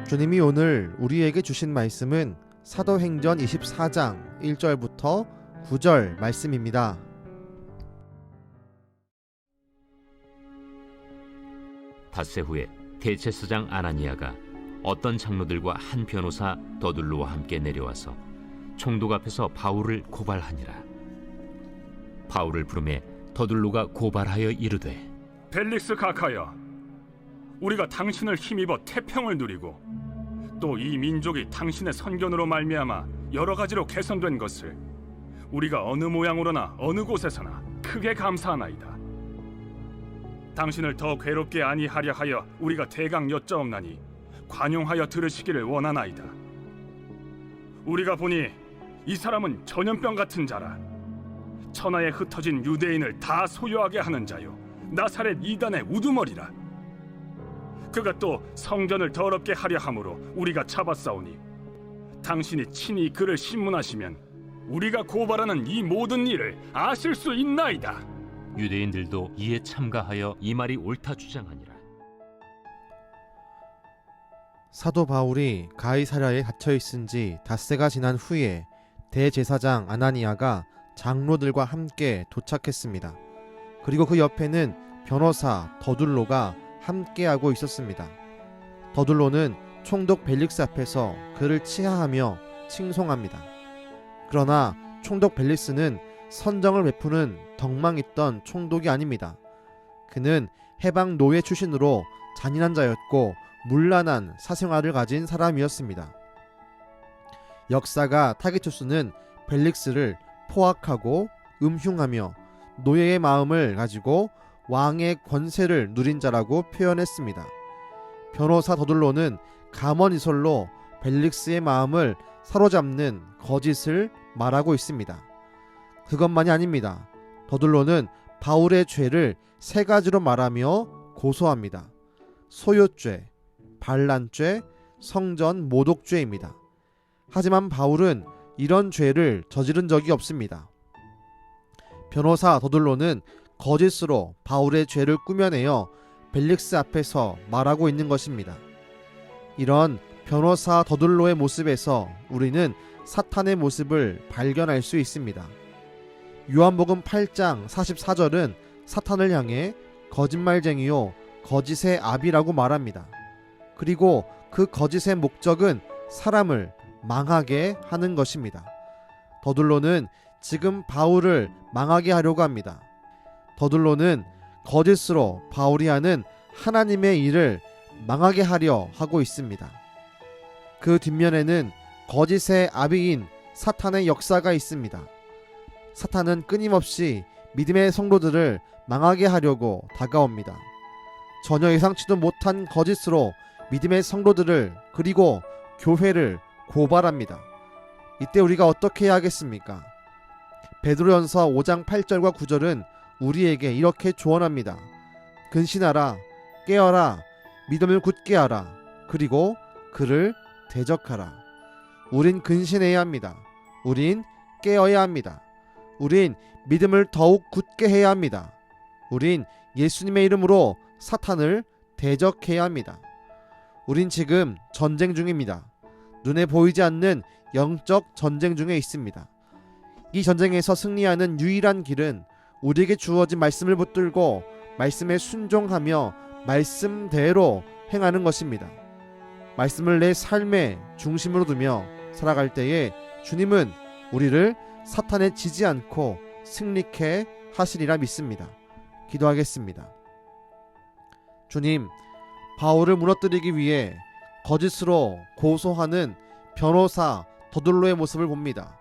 주님이 오늘 우리에게 주신 말씀은 사도행전 24장 1절부터 9절 말씀입니다. 닷새 후에 대제사장 아나니아가 어떤 장로들과 한 변호사 더둘로와 함께 내려와서 총독 앞에서 바울을 고발하니라. 바울을 부르매 더둘로가 고발하여 이르되, 벨릭스 각하여, 우리가 당신을 힘입어 태평을 누리고 또 이 민족이 당신의 선견으로 말미암아 여러 가지로 개선된 것을 우리가 어느 모양으로나 어느 곳에서나 크게 감사하나이다. 당신을 더 괴롭게 아니하려 하여 우리가 대강 여짜옵나니 관용하여 들으시기를 원하나이다. 우리가 보니 이 사람은 전염병 같은 자라. 천하에 흩어진 유대인을 다 소유하게 하는 자요, 나사렛 이단의 우두머리라. 그가 또 성전을 더럽게 하려 함으로 우리가 잡았사오니 당신이 친히 그를 신문하시면 우리가 고발하는 이 모든 일을 아실 수 있나이다. 유대인들도 이에 참가하여 이 말이 옳다 주장하니라. 사도 바울이 가이사랴에 갇혀 있은 지 닷새가 지난 후에 대제사장 아나니아가 장로들과 함께 도착했습니다. 그리고 그 옆에는 변호사 더둘로가 함께하고 있었습니다. 더둘로는 총독 벨릭스 앞에서 그를 치하하며 칭송합니다. 그러나 총독 벨릭스는 선정을 베푸는 덕망 있던 총독이 아닙니다. 그는 해방 노예 출신으로 잔인한 자였고 문란한 사생활을 가진 사람이었습니다. 역사가 타기투스는 벨릭스를 포악하고 음흉하며 노예의 마음을 가지고 왕의 권세를 누린 자라고 표현했습니다. 변호사 더둘로는 감언이설로 벨릭스의 마음을 사로잡는 거짓을 말하고 있습니다. 그것만이 아닙니다. 더둘로는 바울의 죄를 세 가지로 말하며 고소합니다. 소요죄, 반란죄, 성전 모독죄입니다. 하지만 바울은 이런 죄를 저지른 적이 없습니다. 변호사 더둘로는 거짓으로 바울의 죄를 꾸며내어 벨릭스 앞에서 말하고 있는 것입니다. 이런 변호사 더둘로의 모습에서 우리는 사탄의 모습을 발견할 수 있습니다. 요한복음 8장 44절은 사탄을 향해 거짓말쟁이요 거짓의 아비라고 말합니다. 그리고 그 거짓의 목적은 사람을 망하게 하는 것입니다. 더둘로는 지금 바울을 망하게 하려고 합니다. 더둘로는 거짓으로 바울이 하는 하나님의 일을 망하게 하려 하고 있습니다. 그 뒷면에는 거짓의 아비인 사탄의 역사가 있습니다. 사탄은 끊임없이 믿음의 성도들을 망하게 하려고 다가옵니다. 전혀 예상치도 못한 거짓으로 믿음의 성도들을 그리고 교회를 고발합니다. 이때 우리가 어떻게 해야 하겠습니까? 베드로전서 5장 8절과 9절은 우리에게 이렇게 조언합니다. 근신하라, 깨어라, 믿음을 굳게 하라, 그리고 그를 대적하라. 우린 근신해야 합니다. 우린 깨어야 합니다. 우린 믿음을 더욱 굳게 해야 합니다. 우린 예수님의 이름으로 사탄을 대적해야 합니다. 우린 지금 전쟁 중입니다. 눈에 보이지 않는 영적 전쟁 중에 있습니다. 이 전쟁에서 승리하는 유일한 길은 우리에게 주어진 말씀을 붙들고 말씀에 순종하며 말씀대로 행하는 것입니다. 말씀을 내 삶의 중심으로 두며 살아갈 때에 주님은 우리를 사탄에 지지 않고 승리케 하시리라 믿습니다. 기도하겠습니다. 주님, 바울을 무너뜨리기 위해 거짓으로 고소하는 변호사 더둘로의 모습을 봅니다.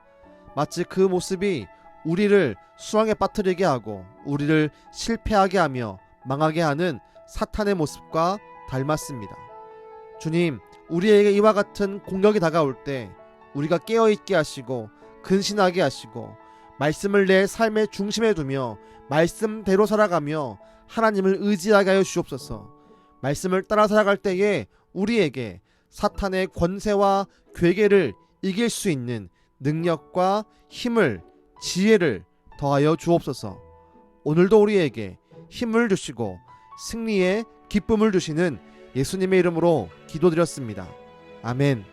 마치 그 모습이 우리를 수렁에 빠뜨리게 하고 우리를 실패하게 하며 망하게 하는 사탄의 모습과 닮았습니다. 주님, 우리에게 이와 같은 공격이 다가올 때 우리가 깨어있게 하시고 근신하게 하시고 말씀을 내 삶의 중심에 두며 말씀대로 살아가며 하나님을 의지하게 하여 주옵소서. 말씀을 따라 살아갈 때에 우리에게 사탄의 권세와 괴계를 이길 수 있는 능력과 힘을, 지혜를 더하여 주옵소서. 오늘도 우리에게 힘을 주시고 승리의 기쁨을 주시는 예수님의 이름으로 기도드렸습니다. 아멘.